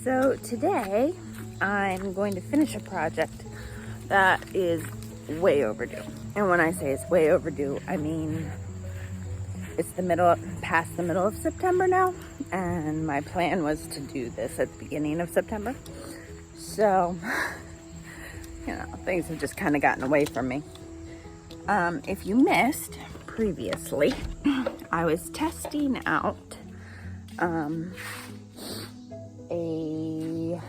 So today I'm going to finish a project that is way overdue. And when I say it's way overdue, I mean it's past the middle of September now, and my plan was to do this at the beginning of September. So, things have just kind of gotten away from me. If you missed previously, I was testing out a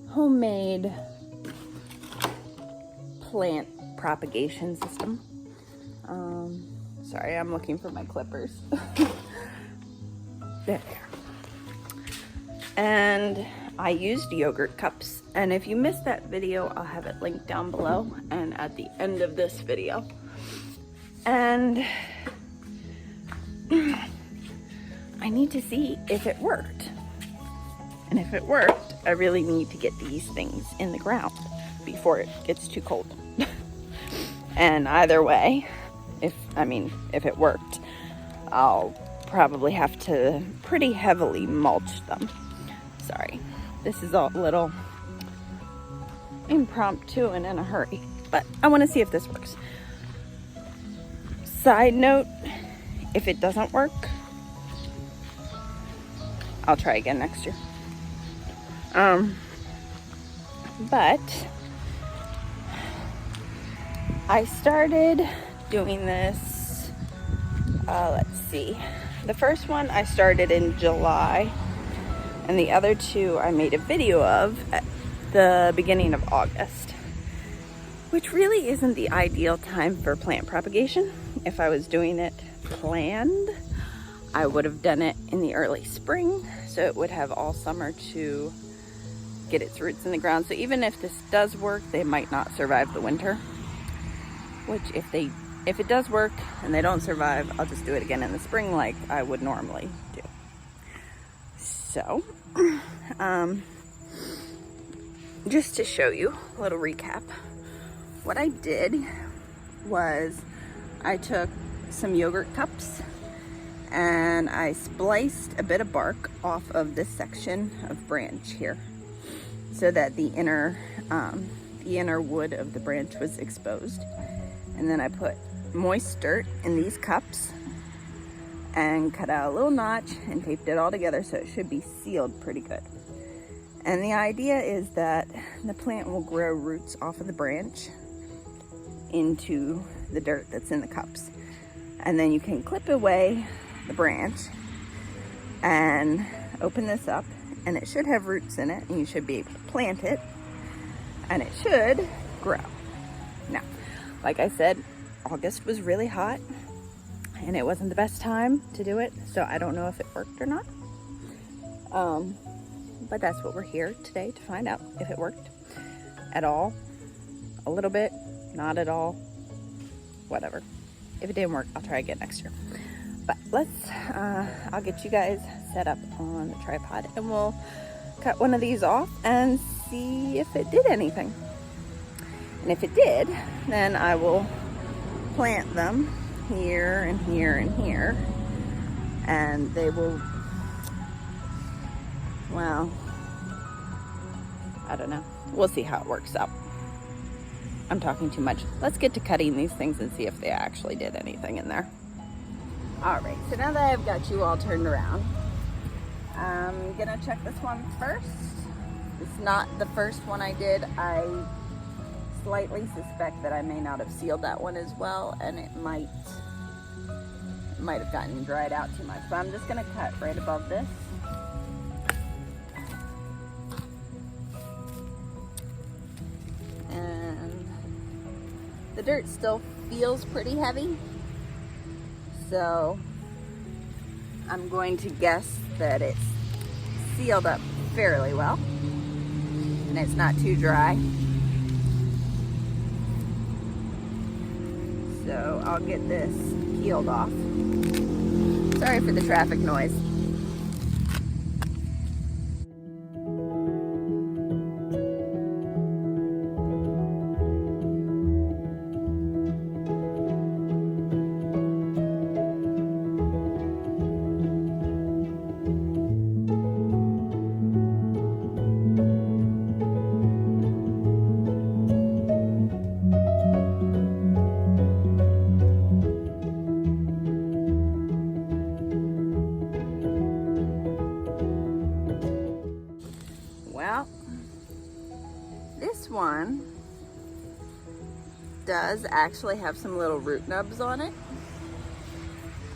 homemade plant propagation system. Sorry, I'm looking for my clippers. There. And I used yogurt cups. And if you missed that video, I'll have it linked down below and at the end of this video. And I need to see if it worked. And if it worked, I really need to get these things in the ground before it gets too cold. And either way, if it worked, I'll probably have to pretty heavily mulch them. Sorry, this is all a little impromptu and in a hurry, but I want to see if this works. Side note, if it doesn't work, I'll try again next year. But I started doing this, let's see. The first one I started in July, and the other two I made a video of at the beginning of August, which really isn't the ideal time for plant propagation. If I was doing it planned, I would have done it in the early spring, so it would have all summer to get its roots in the ground. So even if this does work, they might not survive the winter, which if it does work and they don't survive, I'll just do it again in the spring like I would normally do. So, just to show you a little recap, what I did was I took some yogurt cups and I spliced a bit of bark off of this section of branch here so that the inner wood of the branch was exposed. And then I put moist dirt in these cups and cut out a little notch and taped it all together so it should be sealed pretty good. And the idea is that the plant will grow roots off of the branch into the dirt that's in the cups. And then you can clip away the branch and open this up, and it should have roots in it, and you should be able to plant it, and it should grow. Now, like I said, August was really hot, and it wasn't the best time to do it, so I don't know if it worked or not. But that's what we're here today to find out, if it worked at all, a little bit, not at all, whatever. If it didn't work, I'll try again next year. But I'll get you guys set up on the tripod, and we'll cut one of these off and see if it did anything. And if it did, then I will plant them here and here and here, and they will, well, I don't know. We'll see how it works out. I'm talking too much. Let's get to cutting these things and see if they actually did anything in there. All right, so now that I've got you all turned around, I'm gonna check this one first. It's not the first one I did. I slightly suspect that I may not have sealed that one as well, and it might have gotten dried out too much. So I'm just gonna cut right above this. And the dirt still feels pretty heavy, so I'm going to guess that it's sealed up fairly well and it's not too dry. So I'll get this peeled off. Sorry for the traffic noise. one does actually have some little root nubs on it.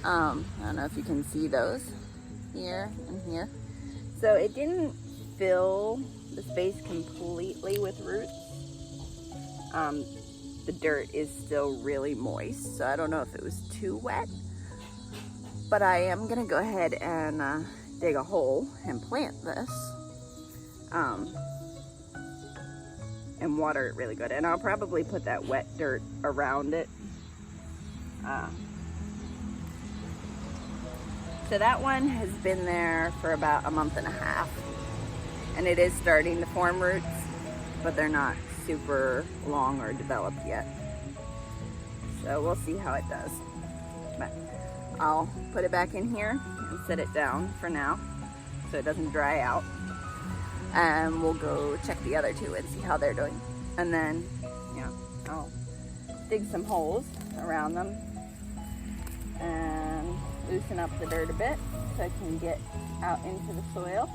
I don't know if you can see those here and here. So it didn't fill the space completely with roots. The dirt is still really moist, so I don't know if it was too wet, but I am gonna go ahead and dig a hole and plant this and water it really good. And I'll probably put that wet dirt around it. So that one has been there for about a month and a half, and it is starting to form roots, but they're not super long or developed yet. So we'll see how it does. But I'll put it back in here and set it down for now so it doesn't dry out. And we'll go check the other two and see how they're doing. And then, yeah, I'll dig some holes around them and loosen up the dirt a bit so I can get out into the soil.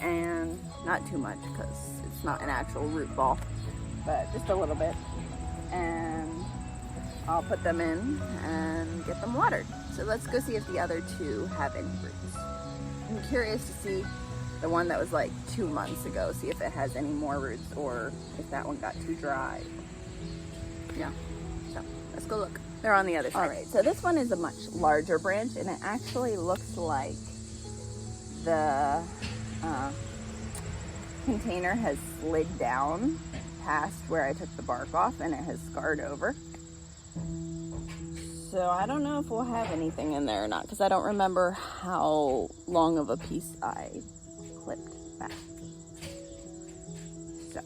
And not too much because it's not an actual root ball, but just a little bit. And I'll put them in and get them watered. So let's go see if the other two have any roots. I'm curious to see the one that was like 2 months ago, see if it has any more roots or if that one got too dry. Yeah, so let's go look. They're on the other side. All right, so this one is a much larger branch, and it actually looks like the container has slid down past where I took the bark off, and it has scarred over. So I don't know if we'll have anything in there or not, because I don't remember how long of a piece I clipped back. So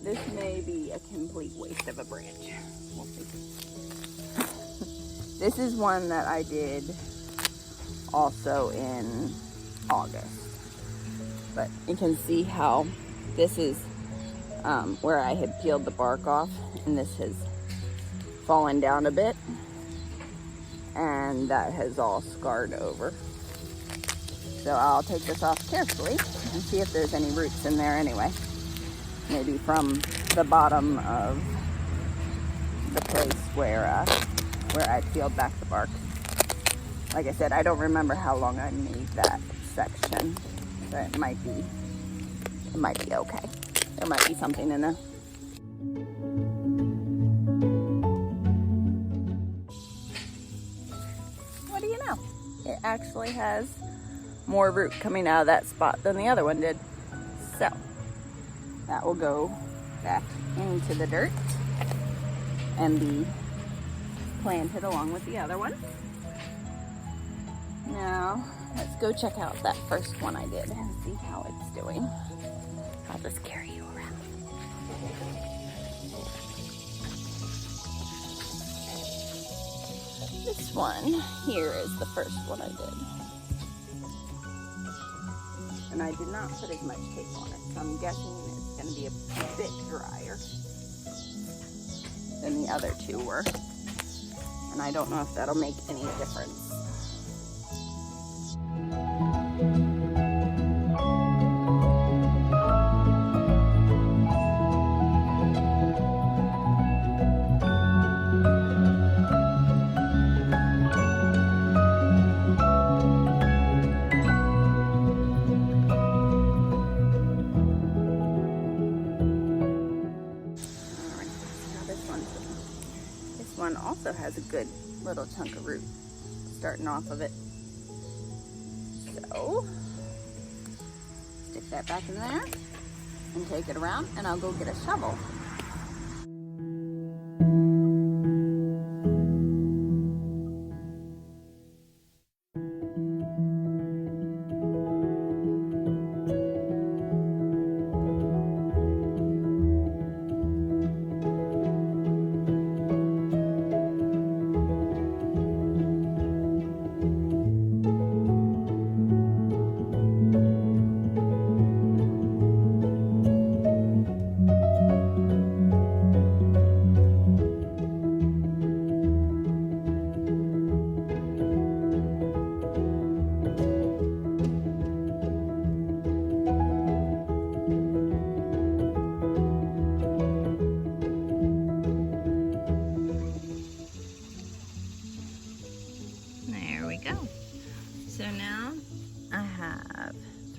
this may be a complete waste of a branch. We'll see. This is one that I did also in August. But you can see how this is where I had peeled the bark off, and this has fallen down a bit, and that has all scarred over. So I'll take this off carefully and see if there's any roots in there anyway. Maybe from the bottom of the place where I peeled back the bark. Like I said, I don't remember how long I made that section, so it might be okay. There might be something in there. What do you know? It actually has more root coming out of that spot than the other one did. So that will go back into the dirt and be planted along with the other one. Now let's go check out that first one I did and see how it's doing. I'll just carry you around. This one here is the first one I did. And I did not put as much tape on it, so I'm guessing it's going to be a bit drier than the other two were. And I don't know if that'll make any difference. One also has a good little chunk of root starting off of it. So stick that back in there and take it around, and I'll go get a shovel.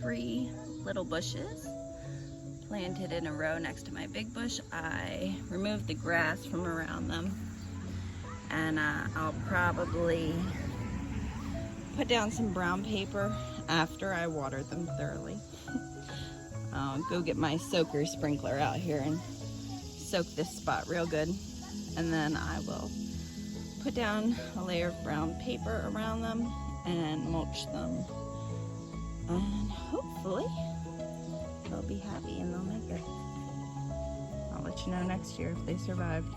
3 little bushes planted in a row next to my big bush. I removed the grass from around them, and I'll probably put down some brown paper after I water them thoroughly. I'll go get my soaker sprinkler out here and soak this spot real good, and then I will put down a layer of brown paper around them and mulch them, and hopefully they'll be happy and they'll make it. I'll let you know next year if they survived.